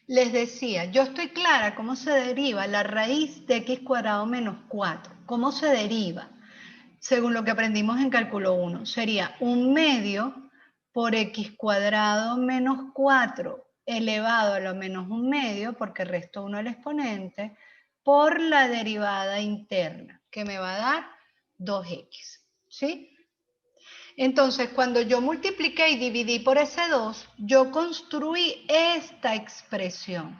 Les decía, yo estoy clara cómo se deriva la raíz de x cuadrado menos 4. ¿Cómo se deriva? Según lo que aprendimos en cálculo 1, sería 1/2 por x cuadrado menos 4 elevado a lo menos 1/2, porque resto 1 al exponente, por la derivada interna, que me va a dar 2x, ¿sí? Entonces, cuando yo multipliqué y dividí por ese 2, yo construí esta expresión,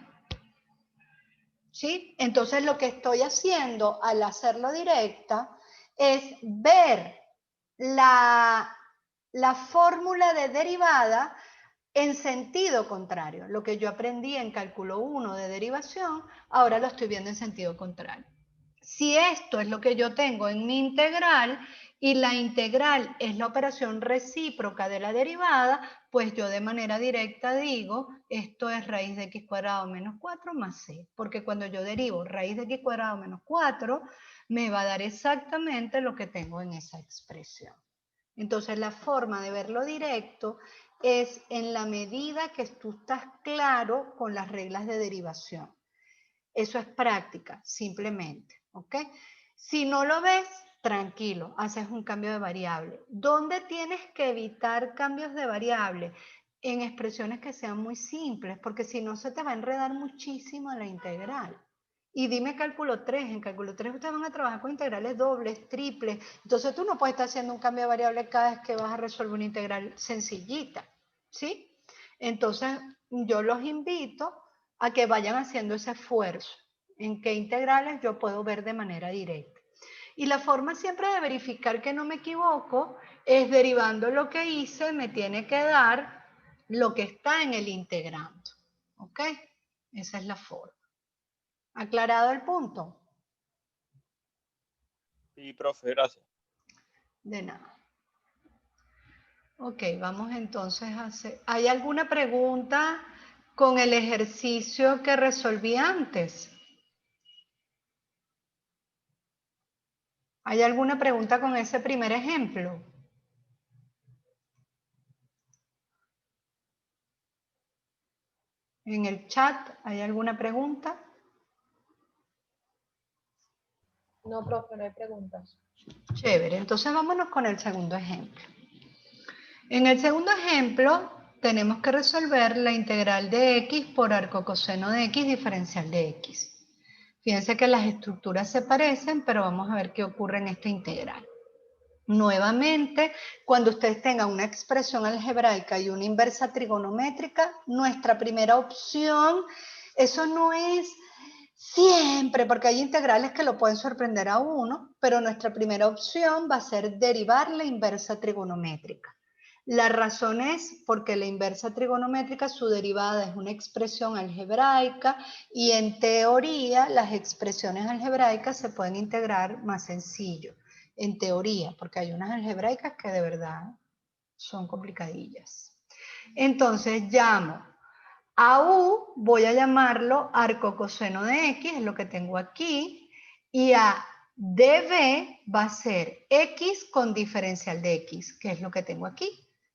¿sí? Entonces, lo que estoy haciendo al hacerlo directa es ver la fórmula de derivada en sentido contrario. Lo que yo aprendí en cálculo 1 de derivación, ahora lo estoy viendo en sentido contrario. Si esto es lo que yo tengo en mi integral y la integral es la operación recíproca de la derivada, pues yo de manera directa digo, esto es raíz de x cuadrado menos 4 más c, porque cuando yo derivo raíz de x cuadrado menos 4, me va a dar exactamente lo que tengo en esa expresión. Entonces la forma de verlo directo es en la medida que tú estás claro con las reglas de derivación. Eso es práctica, simplemente, ¿ok? Si no lo ves, tranquilo, haces un cambio de variable. ¿Dónde tienes que evitar cambios de variable? En expresiones que sean muy simples, porque si no se te va a enredar muchísimo la integral. Y dime cálculo 3, en cálculo 3 ustedes van a trabajar con integrales dobles, triples, entonces tú no puedes estar haciendo un cambio de variable cada vez que vas a resolver una integral sencillita, ¿sí? Entonces yo los invito a que vayan haciendo ese esfuerzo en qué integrales yo puedo ver de manera directa. Y la forma siempre de verificar que no me equivoco es derivando lo que hice, me tiene que dar lo que está en el integrando. ¿Ok? Esa es la forma. ¿Aclarado el punto? Sí, profe, gracias. De nada. Ok, vamos entonces a hacer... ¿Hay alguna pregunta con el ejercicio que resolví antes? ¿Hay alguna pregunta con ese primer ejemplo? ¿En el chat hay alguna pregunta? No, profe, no hay preguntas. Chévere, entonces vámonos con el segundo ejemplo. En el segundo ejemplo tenemos que resolver la integral de x por arco coseno de x diferencial de x. Fíjense que las estructuras se parecen, pero vamos a ver qué ocurre en esta integral. Nuevamente, cuando ustedes tengan una expresión algebraica y una inversa trigonométrica, nuestra primera opción, eso no es siempre, porque hay integrales que lo pueden sorprender a uno, pero nuestra primera opción va a ser derivar la inversa trigonométrica. La razón es porque la inversa trigonométrica, su derivada es una expresión algebraica y en teoría las expresiones algebraicas se pueden integrar más sencillo. En teoría, porque hay unas algebraicas que de verdad son complicadillas. Entonces llamo a U, voy a llamarlo arco coseno de X, es lo que tengo aquí, y a dB va a ser X con diferencial de X, que es lo que tengo aquí.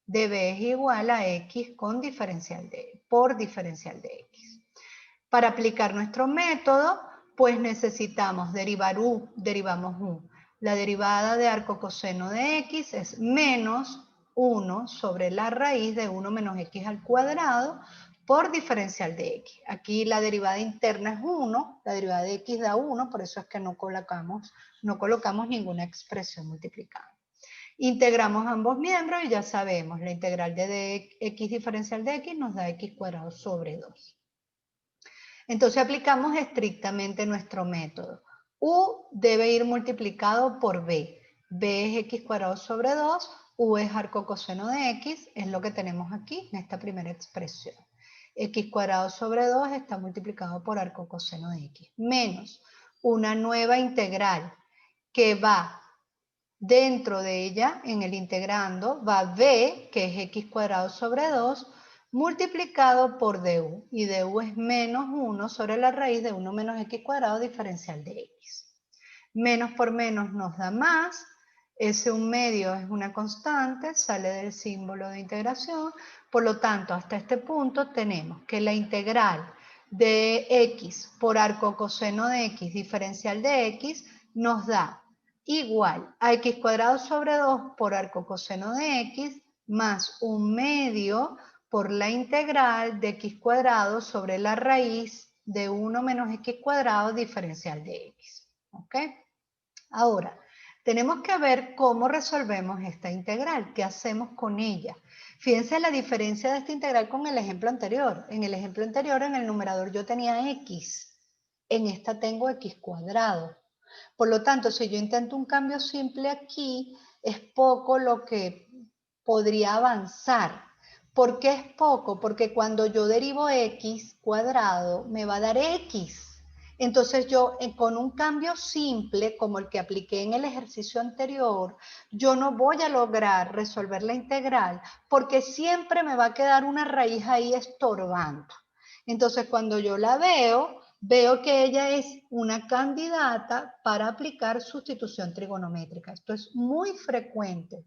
dB es igual a X con diferencial de, por diferencial de X. Para aplicar nuestro método, pues necesitamos derivar U, derivamos U. La derivada de arco coseno de X es menos 1 sobre la raíz de 1 menos X al cuadrado por diferencial de X. Aquí la derivada interna es 1, la derivada de X da 1, por eso es que no colocamos ninguna expresión multiplicada. Integramos ambos miembros y ya sabemos, la integral de X diferencial de X nos da X cuadrado sobre 2. Entonces aplicamos estrictamente nuestro método. U debe ir multiplicado por B. B es x cuadrado sobre 2, U es arco coseno de X, es lo que tenemos aquí en esta primera expresión. X cuadrado sobre 2 está multiplicado por arco coseno de X, menos una nueva integral que va dentro de ella, en el integrando, va B, que es x cuadrado sobre 2, multiplicado por du, y du es menos 1 sobre la raíz de 1 menos x cuadrado diferencial de x. Menos por menos nos da más, S1 es una constante, sale del símbolo de integración, por lo tanto, hasta este punto tenemos que la integral de x por arcocoseno de x diferencial de x nos da igual a x cuadrado sobre 2 por arcocoseno de x más 1/2 por la integral de x cuadrado sobre la raíz de 1 menos x cuadrado diferencial de x. ¿Ok? Ahora, tenemos que ver cómo resolvemos esta integral, qué hacemos con ella. Fíjense la diferencia de esta integral con el ejemplo anterior. En el ejemplo anterior, en el numerador yo tenía x, en esta tengo x cuadrado. Por lo tanto, si yo intento un cambio simple aquí, es poco lo que podría avanzar. ¿Por qué es poco? Porque cuando yo derivo x cuadrado, me va a dar x. Entonces yo con un cambio simple, como el que apliqué en el ejercicio anterior, yo no voy a lograr resolver la integral porque siempre me va a quedar una raíz ahí estorbando. Entonces cuando yo la veo que ella es una candidata para aplicar sustitución trigonométrica. Esto es muy frecuente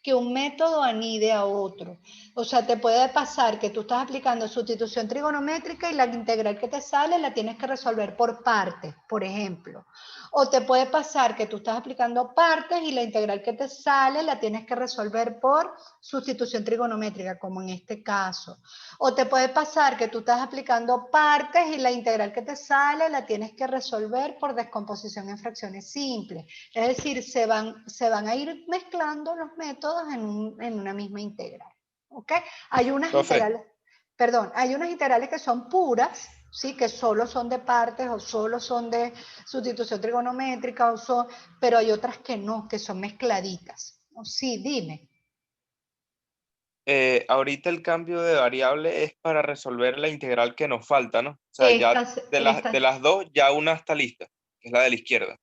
que un método anide a otro. O sea, te puede pasar que tú estás aplicando sustitución trigonométrica y la integral que te sale la tienes que resolver por partes, por ejemplo. O te puede pasar que tú estás aplicando partes y la integral que te sale la tienes que resolver por sustitución trigonométrica, como en este caso. O te puede pasar que tú estás aplicando partes y la integral que te sale la tienes que resolver por descomposición en fracciones simples. Es decir, se van a ir mezclando los métodos en una misma integral. ¿Ok? Hay unas integrales, hay unas integrales que son puras, ¿sí? Que solo son de partes o solo son de sustitución trigonométrica, pero hay otras que no, que son mezcladitas. Sí, dime. Ahorita el cambio de variable es para resolver la integral que nos falta, ¿no? O sea, ya de las dos, ya una está lista, que es la de la izquierda.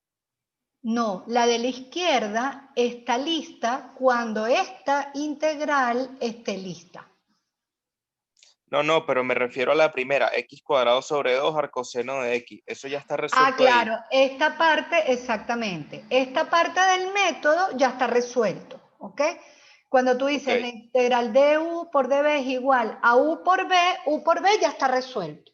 No, la de la izquierda está lista cuando esta integral esté lista. No, pero me refiero a la primera, x cuadrado sobre 2 arcoseno de x. Eso ya está resuelto. Claro, ahí. esta parte, exactamente. Esta parte del método ya está resuelto, ¿ok? Cuando tú dices la integral de u por db es igual a u por b ya está resuelto.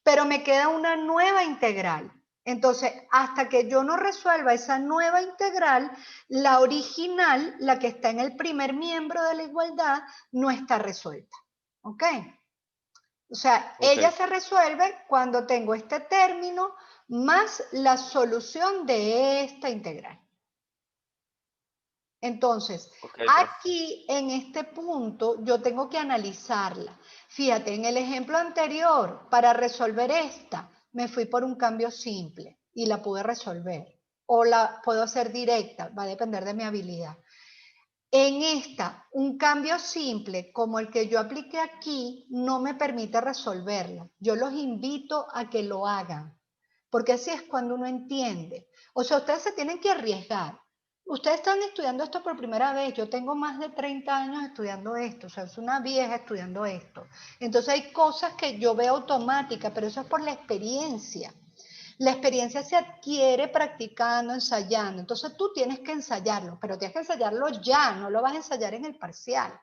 Pero me queda una nueva integral. Entonces, hasta que yo no resuelva esa nueva integral, la original, la que está en el primer miembro de la igualdad, no está resuelta. ¿Ok? O sea, ella se resuelve cuando tengo este término más la solución de esta integral. Entonces, aquí en este punto yo tengo que analizarla. Fíjate, en el ejemplo anterior, para resolver esta, me fui por un cambio simple y la pude resolver. O la puedo hacer directa, va a depender de mi habilidad. En esta, un cambio simple como el que yo apliqué aquí no me permite resolverla. Yo los invito a que lo hagan, porque así es cuando uno entiende. O sea, ustedes se tienen que arriesgar. Ustedes están estudiando esto por primera vez. Yo tengo más de 30 años estudiando esto. O sea, es una vieja estudiando esto. Entonces hay cosas que yo veo automáticas, pero eso es por la experiencia. La experiencia se adquiere practicando, ensayando. Entonces tú tienes que ensayarlo, pero tienes que ensayarlo ya, no lo vas a ensayar en el parcial.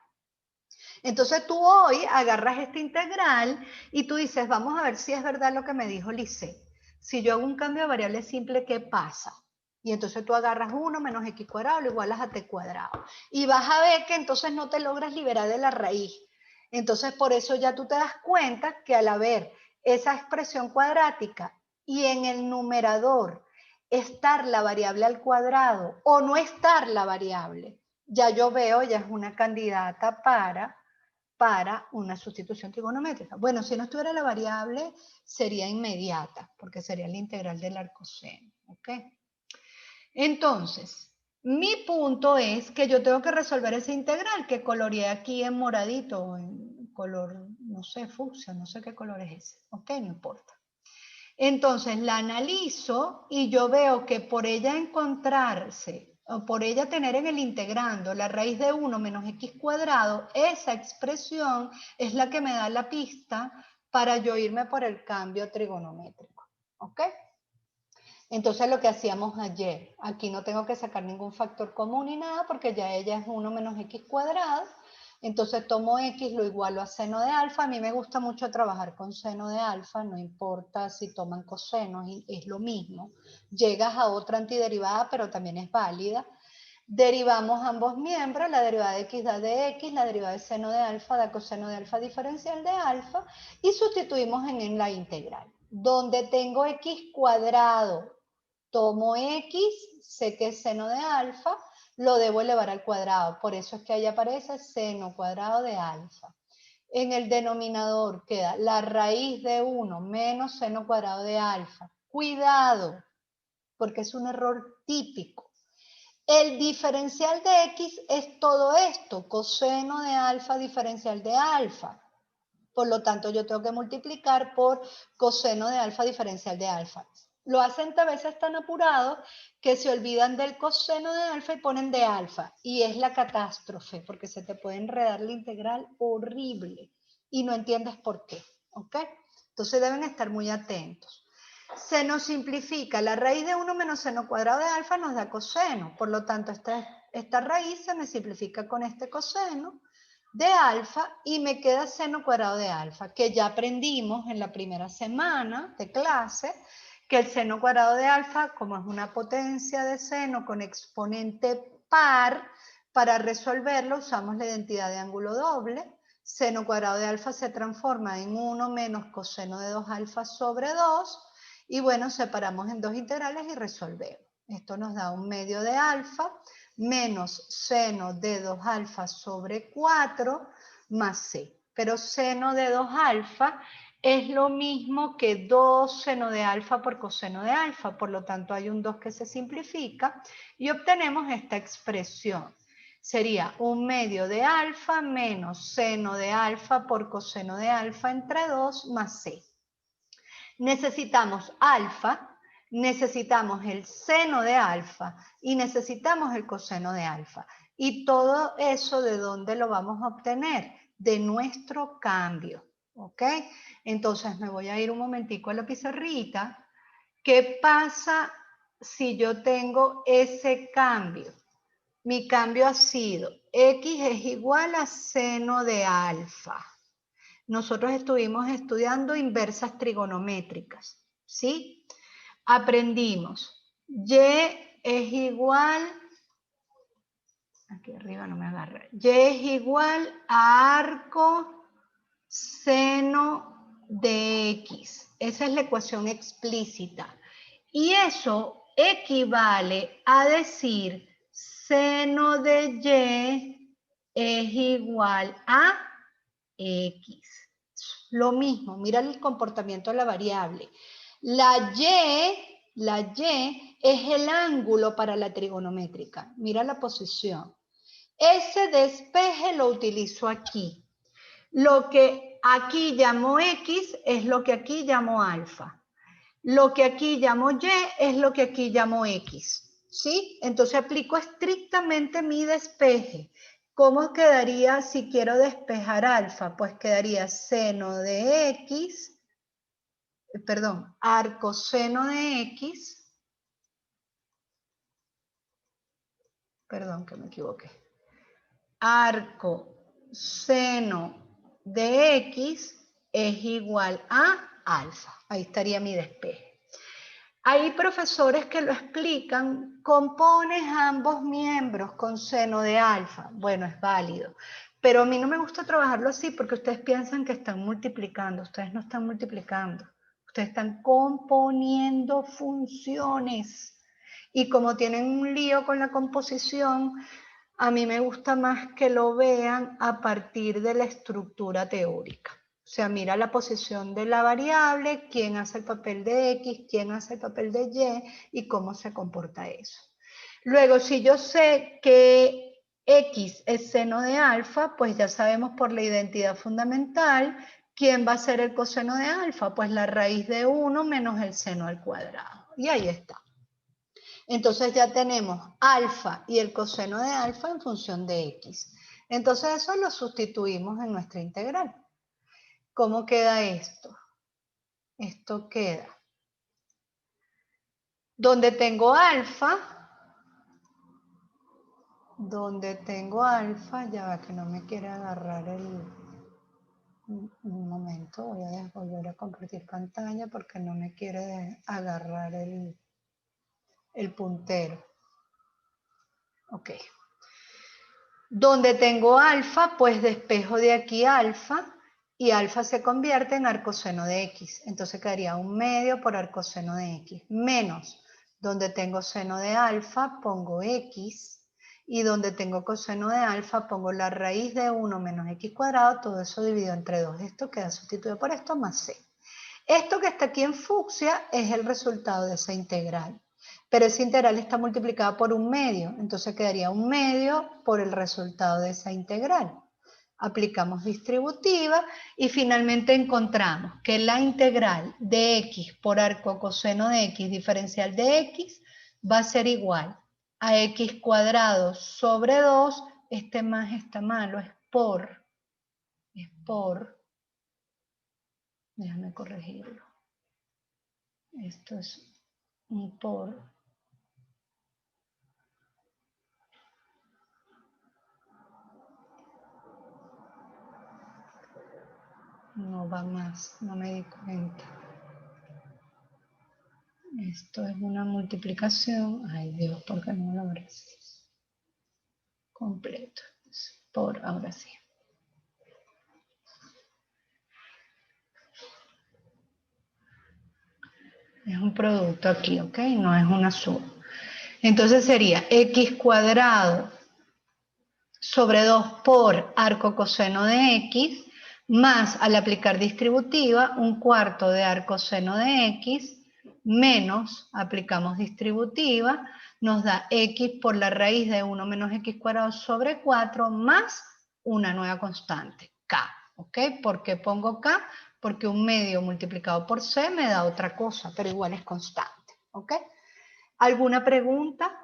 Entonces tú hoy agarras esta integral y tú dices, vamos a ver si es verdad lo que me dijo Lisset. Si yo hago un cambio de variable simple, ¿qué pasa? Y entonces tú agarras 1 menos x cuadrado, lo igualas a t cuadrado. Y vas a ver que entonces no te logras liberar de la raíz. Entonces por eso ya tú te das cuenta que al haber esa expresión cuadrática y en el numerador estar la variable al cuadrado o no estar la variable, ya yo veo, ya es una candidata para una sustitución trigonométrica. Bueno, si no estuviera la variable, sería inmediata, porque sería la integral del arcoseno. ¿Ok? Entonces, mi punto es que yo tengo que resolver esa integral que coloreé aquí en moradito, en color, no sé, fucsia, no sé qué color es ese. ¿Ok? No importa. Entonces la analizo y yo veo que por ella encontrarse, o por ella tener en el integrando la raíz de 1 menos x cuadrado, esa expresión es la que me da la pista para yo irme por el cambio trigonométrico. ¿Ok? Entonces lo que hacíamos ayer, aquí no tengo que sacar ningún factor común ni nada porque ya ella es 1 menos x cuadrado, Entonces tomo X, lo igualo a seno de alfa. A mí me gusta mucho trabajar con seno de alfa, no importa si toman cosenos, es lo mismo. Llegas a otra antiderivada, pero también es válida. Derivamos ambos miembros, la derivada de X da de X, la derivada de seno de alfa da coseno de alfa diferencial de alfa, y sustituimos en la integral. Donde tengo X cuadrado, tomo X, sé que es seno de alfa, lo debo elevar al cuadrado. Por eso es que ahí aparece seno cuadrado de alfa. En el denominador queda la raíz de 1 menos seno cuadrado de alfa. Cuidado, porque es un error típico. El diferencial de X es todo esto, coseno de alfa diferencial de alfa. Por lo tanto, yo tengo que multiplicar por coseno de alfa diferencial de alfa. Lo hacen a veces tan apurado que se olvidan del coseno de alfa y ponen de alfa. Y es la catástrofe, porque se te puede enredar la integral horrible y no entiendes por qué. ¿Ok? Entonces deben estar muy atentos. Se nos simplifica. La raíz de 1 menos seno cuadrado de alfa nos da coseno. Por lo tanto, esta raíz se me simplifica con este coseno de alfa y me queda seno cuadrado de alfa, que ya aprendimos en la primera semana de clase, que el seno cuadrado de alfa, como es una potencia de seno con exponente par, para resolverlo usamos la identidad de ángulo doble. Seno cuadrado de alfa se transforma en 1 menos coseno de 2 alfa sobre 2, y bueno, separamos en dos integrales y resolvemos. Esto nos da un medio de alfa menos seno de 2 alfa sobre 4 más c. Pero seno de 2 alfa es lo mismo que 2 seno de alfa por coseno de alfa. Por lo tanto, hay un 2 que se simplifica y obtenemos esta expresión. Sería un medio de alfa menos seno de alfa por coseno de alfa entre 2 más c. Necesitamos alfa, necesitamos el seno de alfa y necesitamos el coseno de alfa. Y todo eso, ¿de dónde lo vamos a obtener? De nuestro cambio, ¿ok? Entonces me voy a ir un momentico a la pizarrita. ¿Qué pasa si yo tengo ese cambio? Mi cambio ha sido X es igual a seno de alfa. Nosotros estuvimos estudiando inversas trigonométricas, ¿sí? Aprendimos, Y es igual, aquí arriba no me agarra, Y es igual a arco seno de X. Esa es la ecuación explícita. Y eso equivale a decir seno de Y es igual a X. Lo mismo, mira el comportamiento de la variable. La Y es el ángulo para la trigonométrica. Mira la posición. Ese despeje lo utilizo aquí. Lo que aquí llamo X es lo que aquí llamo alfa. Lo que aquí llamo Y es lo que aquí llamo X. ¿Sí? Entonces aplico estrictamente mi despeje. ¿Cómo quedaría si quiero despejar alfa? Pues quedaría seno de X, perdón, arcoseno de X, perdón que me equivoqué, arcoseno de X es igual a alfa. Ahí estaría mi despeje. Hay profesores que lo explican, compones ambos miembros con seno de alfa. Bueno, es válido. Pero a mí no me gusta trabajarlo así porque ustedes piensan que están multiplicando. Ustedes no están multiplicando. Ustedes están componiendo funciones. Y como tienen un lío con la composición, a mí me gusta más que lo vean a partir de la estructura teórica. O sea, mira la posición de la variable, quién hace el papel de X, quién hace el papel de Y cómo se comporta eso. Luego, si yo sé que X es seno de alfa, pues ya sabemos por la identidad fundamental quién va a ser el coseno de alfa, pues la raíz de 1 menos el seno al cuadrado. Y ahí está. Entonces ya tenemos alfa y el coseno de alfa en función de X. Entonces eso lo sustituimos en nuestra integral. ¿Cómo queda esto? Esto queda. Donde tengo alfa, donde tengo alfa, ya va que no me quiere agarrar un momento, voy a volver a compartir pantalla porque no me quiere agarrar el puntero. Ok. Donde tengo alfa, pues despejo de aquí alfa y alfa se convierte en arcoseno de x. Entonces quedaría 1/2 por arcoseno de x. Menos, donde tengo seno de alfa, pongo x. Y donde tengo coseno de alfa, pongo la raíz de 1 menos x cuadrado, todo eso dividido entre 2. Esto queda sustituido por esto más c. Esto que está aquí en fucsia es el resultado de esa integral. Pero esa integral está multiplicada por 1/2, entonces quedaría 1/2 por el resultado de esa integral. Aplicamos distributiva y finalmente encontramos que la integral de x por arco coseno de x diferencial de x va a ser igual a x cuadrado sobre 2, este más está malo, es por, déjame corregirlo, esto es un por, no va más, no me di cuenta. Esto es una multiplicación, ay Dios, ¿por qué no lo abres? Completo, por, ahora sí. Es un producto aquí, ¿ok? No es una suma. Entonces sería x cuadrado sobre 2 por arco coseno de x, más al aplicar distributiva, 1/4 de arco seno de x, menos, aplicamos distributiva, nos da x por la raíz de 1 menos x cuadrado sobre 4, más una nueva constante, k, ¿ok? ¿Por qué pongo k? Porque 1/2 multiplicado por c me da otra cosa, pero igual es constante, ¿ok? ¿Alguna pregunta?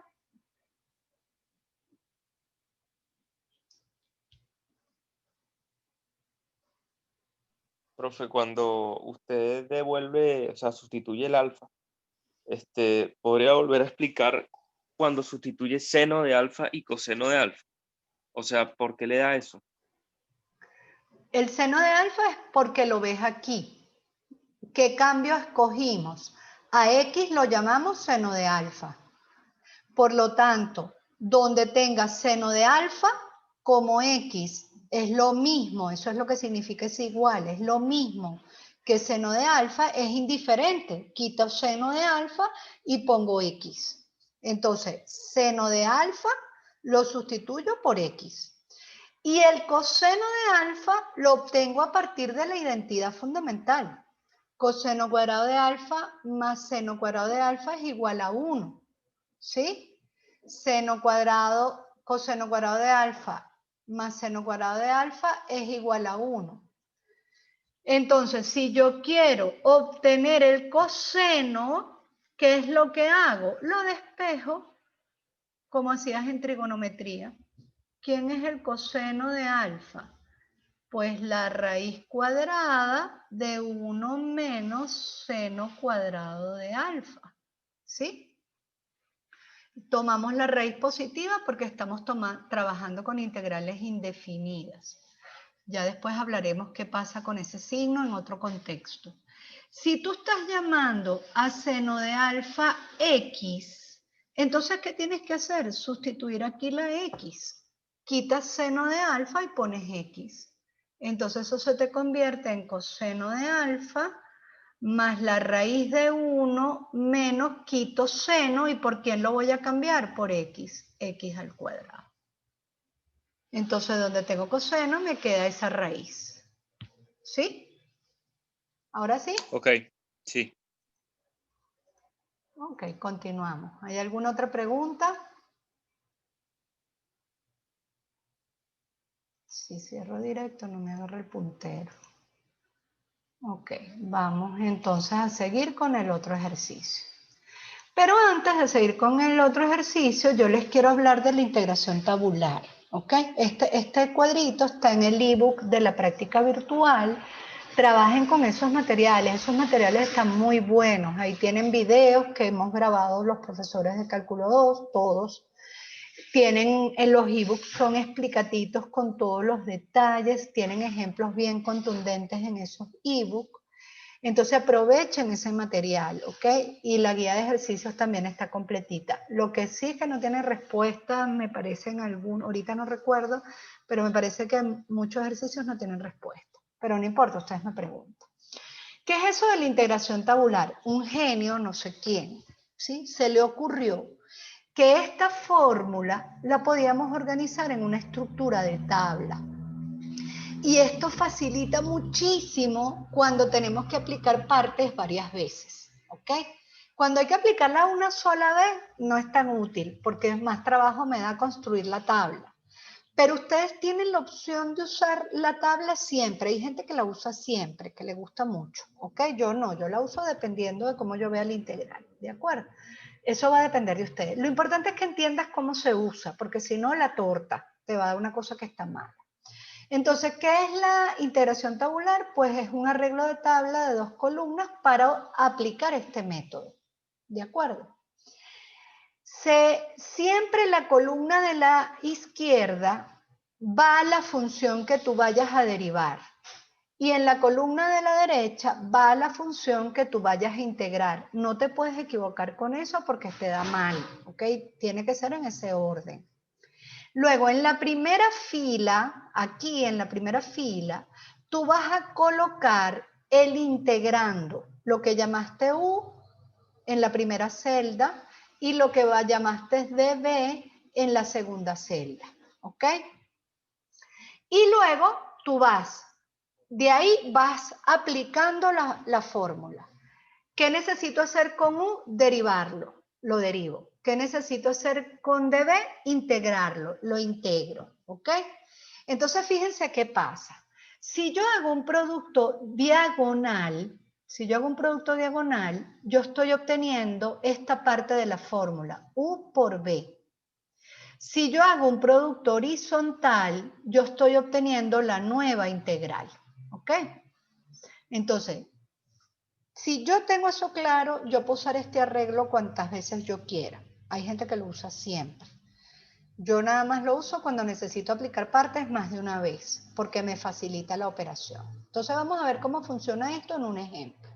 Profe, cuando usted devuelve, o sea, sustituye el alfa, podría volver a explicar cuando sustituye seno de alfa y coseno de alfa. O sea, ¿por qué le da eso? El seno de alfa es porque lo ves aquí. ¿Qué cambio escogimos? A x lo llamamos seno de alfa. Por lo tanto, donde tenga seno de alfa, como x es lo mismo, eso es lo que significa es igual, es lo mismo que seno de alfa, es indiferente. Quito seno de alfa y pongo x. Entonces, seno de alfa lo sustituyo por x. Y el coseno de alfa lo obtengo a partir de la identidad fundamental. Coseno cuadrado de alfa más seno cuadrado de alfa es igual a 1. ¿Sí? Seno cuadrado, coseno cuadrado de alfa más seno cuadrado de alfa es igual a 1. Entonces, si yo quiero obtener el coseno, ¿qué es lo que hago? Lo despejo como hacías en trigonometría. ¿Quién es el coseno de alfa? Pues la raíz cuadrada de 1 menos seno cuadrado de alfa. ¿Sí? Tomamos la raíz positiva porque estamos trabajando con integrales indefinidas. Ya después hablaremos qué pasa con ese signo en otro contexto. Si tú estás llamando a seno de alfa x, entonces ¿qué tienes que hacer? Sustituir aquí la x. Quitas seno de alfa y pones x. Entonces eso se te convierte en coseno de alfa más la raíz de 1 menos quito seno. ¿Y por quién lo voy a cambiar? Por x, x al cuadrado. Entonces, donde tengo coseno, me queda esa raíz. ¿Sí? ¿Ahora sí? Ok, sí. Ok, continuamos. ¿Hay alguna otra pregunta? Si cierro directo, no me agarra el puntero. Ok, vamos entonces a seguir con el otro ejercicio. Pero antes de seguir con el otro ejercicio, yo les quiero hablar de la integración tabular. ¿Ok? Este cuadrito está en el ebook de la práctica virtual. Trabajen con esos materiales están muy buenos. Ahí tienen videos que hemos grabado los profesores de Cálculo 2, todos. Tienen en los ebooks, son explicatitos con todos los detalles, tienen ejemplos bien contundentes en esos ebooks. Entonces aprovechen ese material, ¿ok? Y la guía de ejercicios también está completita. Lo que sí es que no tiene respuesta, me parece en algún, ahorita no recuerdo, pero me parece que muchos ejercicios no tienen respuesta. Pero no importa, ustedes me preguntan. ¿Qué es eso de la integración tabular? Un genio, no sé quién, ¿sí? Se le ocurrió que esta fórmula la podíamos organizar en una estructura de tabla. Y esto facilita muchísimo cuando tenemos que aplicar partes varias veces, ¿ok? Cuando hay que aplicarla una sola vez, no es tan útil, porque más trabajo me da construir la tabla. Pero ustedes tienen la opción de usar la tabla siempre. Hay gente que la usa siempre, que le gusta mucho, ¿ok? Yo no, yo la uso dependiendo de cómo yo vea la integral, ¿de acuerdo? Eso va a depender de ustedes. Lo importante es que entiendas cómo se usa, porque si no, la torta te va a dar una cosa que está mala. Entonces, ¿qué es la integración tabular? Pues es un arreglo de tabla de 2 columnas para aplicar este método. ¿De acuerdo? Siempre la columna de la izquierda va a la función que tú vayas a derivar. Y en la columna de la derecha va a la función que tú vayas a integrar. No te puedes equivocar con eso porque te da mal, ¿ok? Tiene que ser en ese orden. Luego, en la primera fila, aquí en la primera fila, tú vas a colocar el integrando, lo que llamaste U en la primera celda y lo que llamaste DB en la segunda celda, ¿ok? Y luego tú de ahí vas aplicando la fórmula. ¿Qué necesito hacer con U? Derivarlo, lo derivo. ¿Qué necesito hacer con DB? Integrarlo, lo integro, ¿ok? Entonces fíjense qué pasa. Si yo hago un producto diagonal, yo estoy obteniendo esta parte de la fórmula, U por B. Si yo hago un producto horizontal, yo estoy obteniendo la nueva integral, ¿ok? Entonces, si yo tengo eso claro, yo puedo usar este arreglo cuantas veces yo quiera. Hay gente que lo usa siempre. Yo nada más lo uso cuando necesito aplicar partes más de una vez, porque me facilita la operación. Entonces vamos a ver cómo funciona esto en un ejemplo.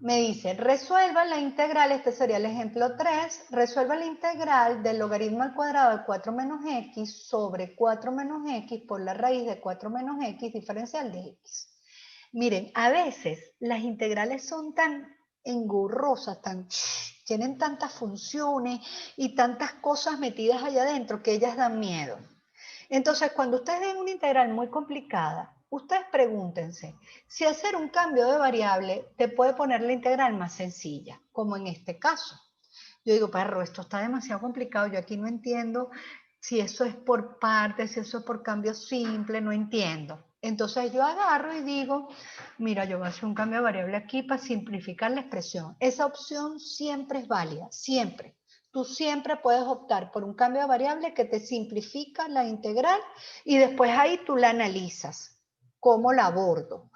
Me dice, resuelva la integral, este sería el ejemplo 3, resuelva la integral del logaritmo al cuadrado de 4 menos x sobre 4 menos x por la raíz de 4 menos x diferencial de x. Miren, a veces las integrales son tan engorrosas, tienen tantas funciones y tantas cosas metidas allá adentro que ellas dan miedo. Entonces, cuando ustedes ven una integral muy complicada, ustedes pregúntense si hacer un cambio de variable te puede poner la integral más sencilla, como en este caso. Yo digo, perro, esto está demasiado complicado, yo aquí no entiendo si eso es por partes, si eso es por cambio simple, no entiendo. Entonces yo agarro y digo, mira, yo voy a hacer un cambio de variable aquí para simplificar la expresión. Esa opción siempre es válida, siempre. Tú siempre puedes optar por un cambio de variable que te simplifica la integral y después ahí tú la analizas, cómo la abordo.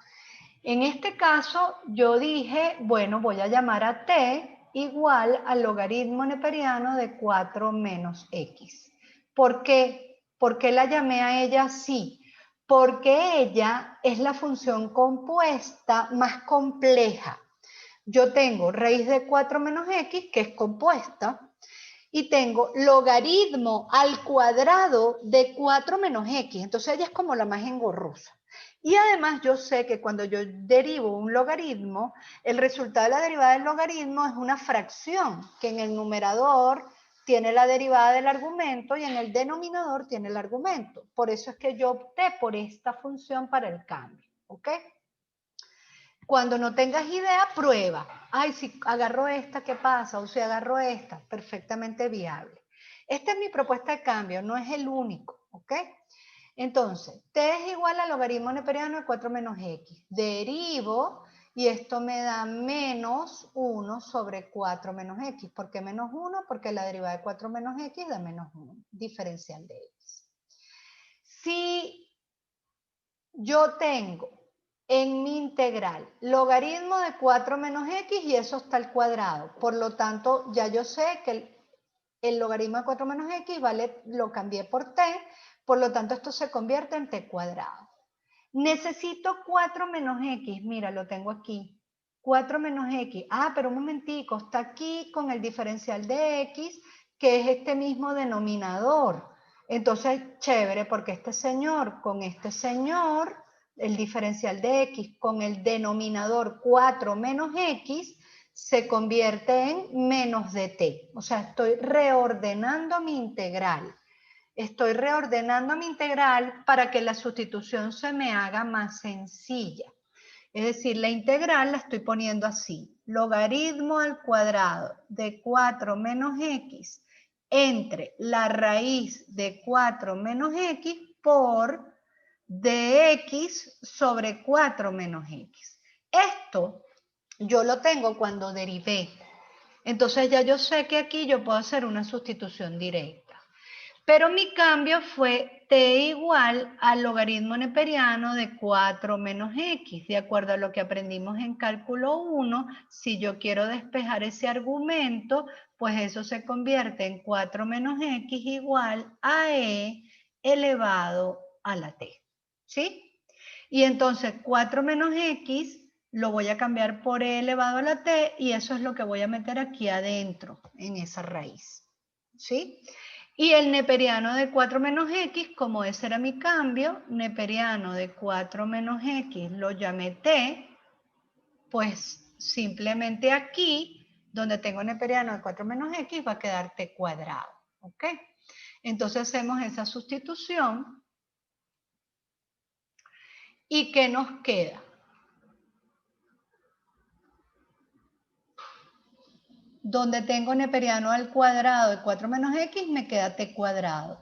En este caso yo dije, bueno, voy a llamar a t igual al logaritmo neperiano de 4 menos x. ¿Por qué? ¿Por qué la llamé a ella así? Porque ella es la función compuesta más compleja. Yo tengo raíz de 4 menos x, que es compuesta, y tengo logaritmo al cuadrado de 4 menos x. Entonces ella es como la más engorrosa. Y además yo sé que cuando yo derivo un logaritmo, el resultado de la derivada del logaritmo es una fracción, que en el numerador tiene la derivada del argumento y en el denominador tiene el argumento. Por eso es que yo opté por esta función para el cambio, ¿ok? Cuando no tengas idea, prueba. Ay, si agarro esta, ¿qué pasa? O si agarro esta, perfectamente viable. Esta es mi propuesta de cambio, no es el único, ¿ok? Entonces, t es igual al logaritmo neperiano de 4 menos x. Derivo y esto me da menos 1 sobre 4 menos x. ¿Por qué menos 1? Porque la derivada de 4 menos x da menos 1, diferencial de x. Si yo tengo en mi integral logaritmo de 4 menos x y eso está al cuadrado. Por lo tanto, ya yo sé que el logaritmo de 4 menos x vale, lo cambié por t, por lo tanto esto se convierte en t cuadrado. Necesito 4 menos x, mira, lo tengo aquí. 4 menos x, pero un momentico, está aquí con el diferencial de x, que es este mismo denominador. Entonces, chévere, porque este señor con este señor, el diferencial de x con el denominador 4 menos x, se convierte en menos de t. O sea, estoy reordenando mi integral. Estoy reordenando mi integral para que la sustitución se me haga más sencilla. Es decir, la integral la estoy poniendo así. Logaritmo al cuadrado de 4 menos x entre la raíz de 4 menos x por dx sobre 4 menos x. Esto yo lo tengo cuando derivé. Entonces ya yo sé que aquí yo puedo hacer una sustitución directa. Pero mi cambio fue t igual al logaritmo neperiano de 4 menos x. De acuerdo a lo que aprendimos en cálculo 1, si yo quiero despejar ese argumento, pues eso se convierte en 4 menos x igual a e elevado a la t. ¿Sí? Y entonces 4 menos x lo voy a cambiar por e elevado a la t y eso es lo que voy a meter aquí adentro, en esa raíz. ¿Sí? Y el neperiano de 4 menos x, como ese era mi cambio, neperiano de 4 menos x lo llamé t, pues simplemente aquí, donde tengo neperiano de 4 menos x, va a quedar t cuadrado. ¿Ok? Entonces hacemos esa sustitución. ¿Y qué nos queda? Donde tengo neperiano al cuadrado de 4 menos x, me queda t cuadrado.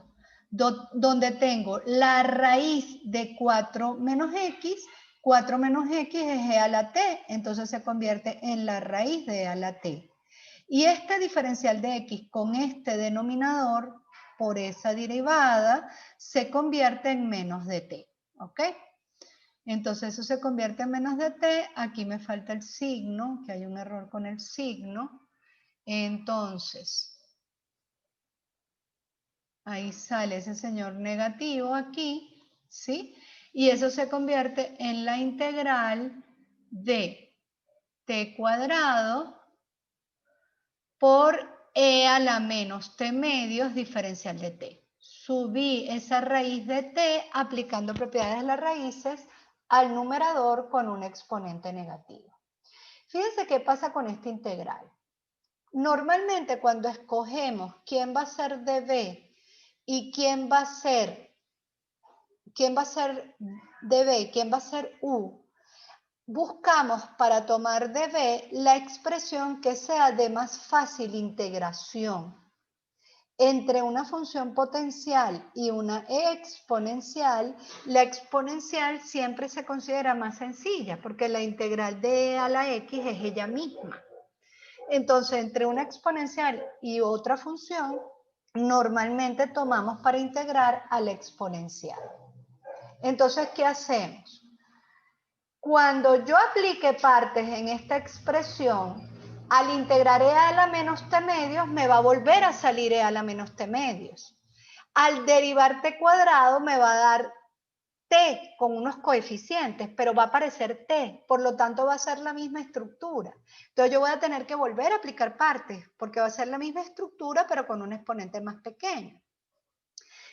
Donde tengo la raíz de 4 menos x, 4 menos x es e a la t, entonces se convierte en la raíz de e a la t. Y este diferencial de x con este denominador, por esa derivada, se convierte en menos de t. ¿Ok? Entonces eso se convierte en menos de t. Aquí me falta el signo, que hay un error con el signo. Entonces, ahí sale ese señor negativo aquí, ¿sí? Y eso se convierte en la integral de t cuadrado por e a la menos t medios diferencial de t. Subí esa raíz de t aplicando propiedades de las raíces al numerador con un exponente negativo. Fíjense qué pasa con esta integral. Normalmente cuando escogemos quién va a ser db y quién va a ser db y quién va a ser u, buscamos para tomar db la expresión que sea de más fácil integración. Entre una función potencial y una exponencial, la exponencial siempre se considera más sencilla porque la integral de e a la x es ella misma. Entonces, entre una exponencial y otra función, normalmente tomamos para integrar a la exponencial. Entonces, ¿qué hacemos? Cuando yo aplique partes en esta expresión, al integrar e a la menos t medios, me va a volver a salir e a la menos t medios. Al derivar t cuadrado, me va a dar t con unos coeficientes, pero va a aparecer t, por lo tanto va a ser la misma estructura. Entonces yo voy a tener que volver a aplicar partes, porque va a ser la misma estructura, pero con un exponente más pequeño.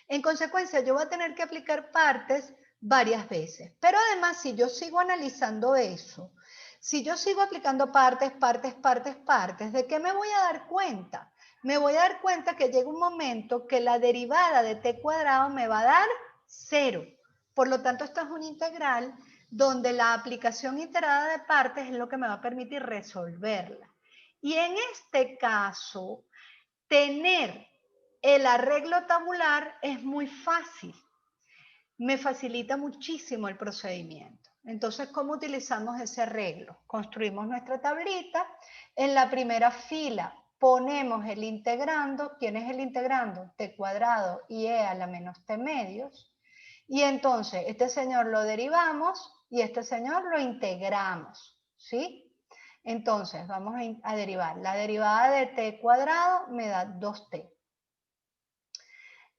En consecuencia, yo voy a tener que aplicar partes varias veces. Pero además, si yo sigo analizando eso, si yo sigo aplicando partes, ¿de qué me voy a dar cuenta? Me voy a dar cuenta que llega un momento que la derivada de t cuadrado me va a dar 0. Por lo tanto, esto es una integral donde la aplicación iterada de partes es lo que me va a permitir resolverla. Y en este caso, tener el arreglo tabular es muy fácil. Me facilita muchísimo el procedimiento. Entonces, ¿cómo utilizamos ese arreglo? Construimos nuestra tablita. En la primera fila ponemos el integrando. ¿Quién es el integrando? T cuadrado y e a la menos t medios. Y entonces, este señor lo derivamos y este señor lo integramos. ¿Sí? Entonces, vamos a derivar. La derivada de t cuadrado me da 2t.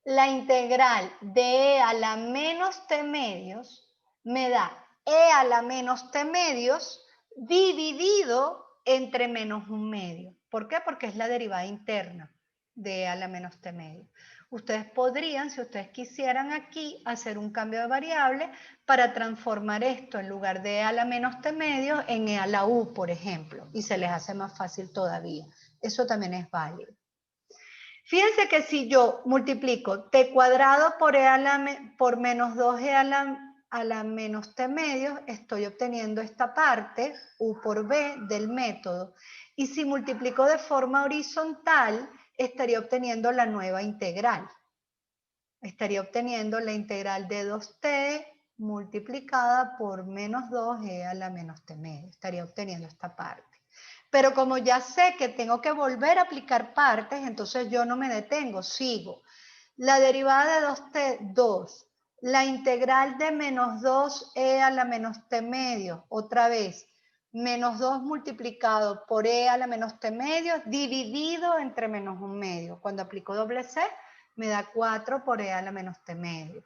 la integral de e a la menos t medios me da e a la menos t medios dividido entre menos un medio. ¿Por qué? Porque es la derivada interna de e a la menos t medio. Ustedes podrían, si ustedes quisieran aquí, hacer un cambio de variable para transformar esto en lugar de e a la menos t medio en e a la u, por ejemplo, y se les hace más fácil todavía. Eso también es válido. Fíjense que si yo multiplico t cuadrado por menos 2e a la menos t medios, estoy obteniendo esta parte, u por b, del método. Y si multiplico de forma horizontal, estaría obteniendo la nueva integral. Estaría obteniendo la integral de 2t multiplicada por menos 2e a la menos t medio. Estaría obteniendo esta parte. Pero como ya sé que tengo que volver a aplicar partes, entonces yo no me detengo, sigo. La derivada de 2t, 2. La integral de menos 2e a la menos t medio, otra vez. Menos 2 multiplicado por e a la menos t medio dividido entre menos un medio. Cuando aplico doble c, me da 4 por e a la menos t medio.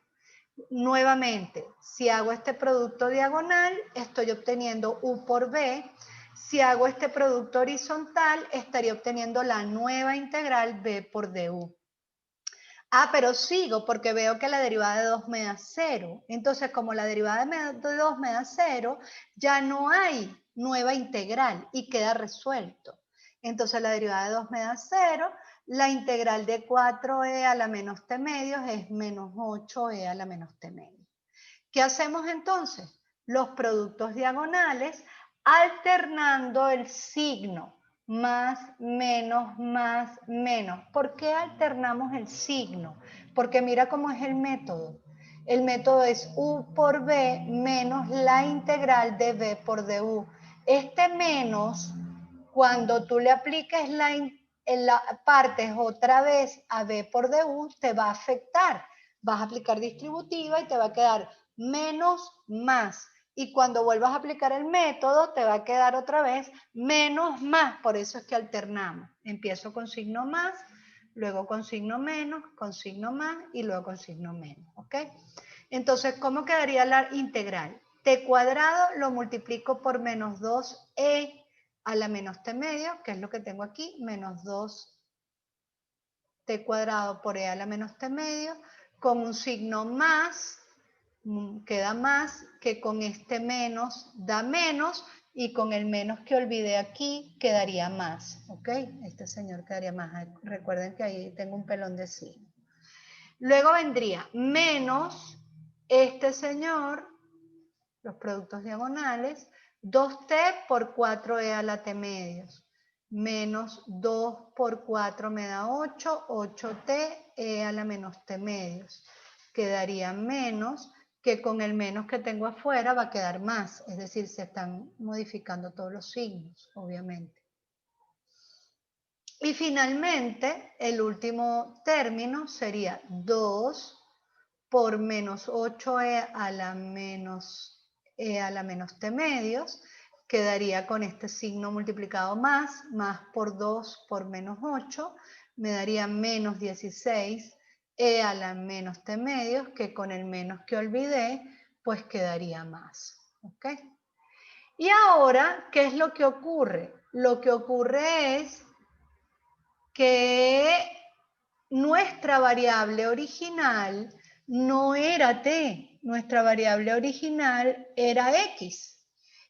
Nuevamente, si hago este producto diagonal, estoy obteniendo u por b. Si hago este producto horizontal, estaría obteniendo la nueva integral b por du. Ah, pero sigo porque veo que la derivada de 2 me da 0. Entonces, como la derivada de 2 me da 0, ya no hay nueva integral y queda resuelto. Entonces, la derivada de 2 me da 0. La integral de 4e a la menos t medios es menos 8e a la menos t medios. ¿Qué hacemos entonces? Los productos diagonales alternando el signo. Más, menos, más, menos. ¿Por qué alternamos el signo? Porque mira cómo es el método. El método es u por b menos la integral de b por du. Este menos, cuando tú le apliques la partes otra vez a b por du, te va a afectar. Vas a aplicar distributiva y te va a quedar menos más. Y cuando vuelvas a aplicar el método, te va a quedar otra vez menos más. Por eso es que alternamos. Empiezo con signo más, luego con signo menos, con signo más y luego con signo menos. ¿Ok? Entonces, ¿cómo quedaría la integral? T cuadrado lo multiplico por menos 2e a la menos t medio, que es lo que tengo aquí, menos 2t cuadrado por e a la menos t medio, con un signo más, queda más, que con este menos da menos, y con el menos que olvidé aquí quedaría más, ¿ok? Este señor quedaría más. Recuerden que ahí tengo un pelón de signo. Luego vendría menos este señor, los productos diagonales, 2t por 4e a la t medios. Menos 2 por 4 me da 8, 8t e a la menos t medios. Quedaría menos, que con el menos que tengo afuera va a quedar más, es decir, se están modificando todos los signos, obviamente. Y finalmente, el último término sería 2 por menos 8e a la menos t medios, quedaría con este signo multiplicado más por 2 por menos 8, me daría menos 16 e a la menos t medios, que con el menos que olvidé, pues quedaría más. ¿Ok? Y ahora, ¿qué es lo que ocurre? Lo que ocurre es que nuestra variable original no era t, nuestra variable original era x.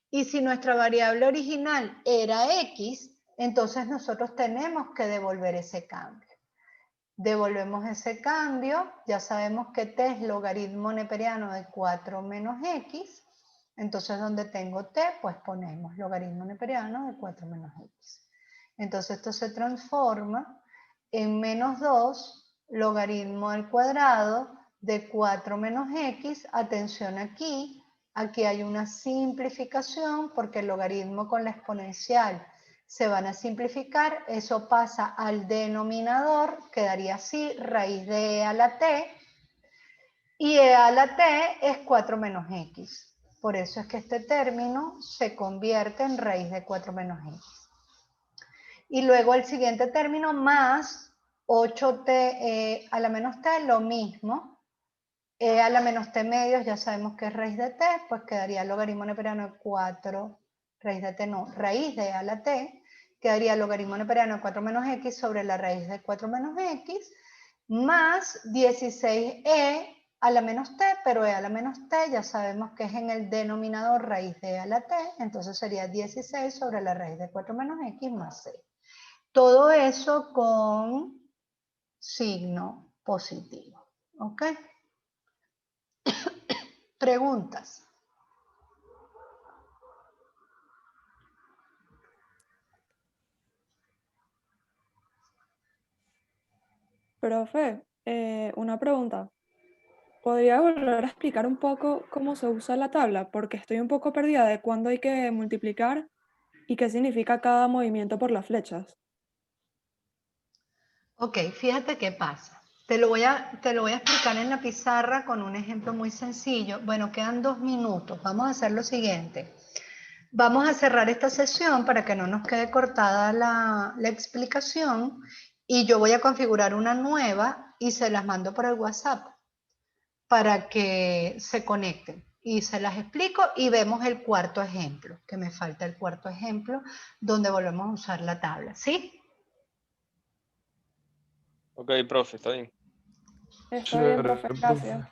Y si nuestra variable original era x, entonces nosotros tenemos que devolver ese cambio. Devolvemos ese cambio, ya sabemos que t es logaritmo neperiano de 4 menos x, entonces donde tengo t, pues ponemos logaritmo neperiano de 4 menos x. Entonces esto se transforma en menos 2 logaritmo al cuadrado de 4 menos x. Atención aquí, aquí hay una simplificación porque el logaritmo con la exponencial se van a simplificar, eso pasa al denominador, quedaría así, raíz de e a la t, y e a la t es 4 menos x. Por eso es que este término se convierte en raíz de 4 menos x. Y luego el siguiente término más 8t a la menos t lo mismo. E a la menos t medios ya sabemos que es raíz de t, pues quedaría logaritmo neperiano de 4, raíz de t no, raíz de e a la t, quedaría logaritmo neperiano de 4 menos x sobre la raíz de 4 menos x, más 16e a la menos t, pero e a la menos t ya sabemos que es en el denominador raíz de e a la t, entonces sería 16 sobre la raíz de 4 menos x más c. Todo eso con signo positivo, ¿ok? Preguntas. Profe, una pregunta. ¿Podría volver a explicar un poco cómo se usa la tabla? Porque estoy un poco perdida de cuándo hay que multiplicar y qué significa cada movimiento por las flechas. Ok, fíjate qué pasa. Te lo voy a explicar en la pizarra con un ejemplo muy sencillo. Bueno, quedan 2 minutos. Vamos a hacer lo siguiente. Vamos a cerrar esta sesión para que no nos quede cortada la explicación y yo voy a configurar una nueva y se las mando por el WhatsApp para que se conecten. Y se las explico y vemos el cuarto ejemplo, que me falta el cuarto ejemplo, donde volvemos a usar la tabla, ¿sí? Ok, profe, está bien. Está bien, profe, gracias.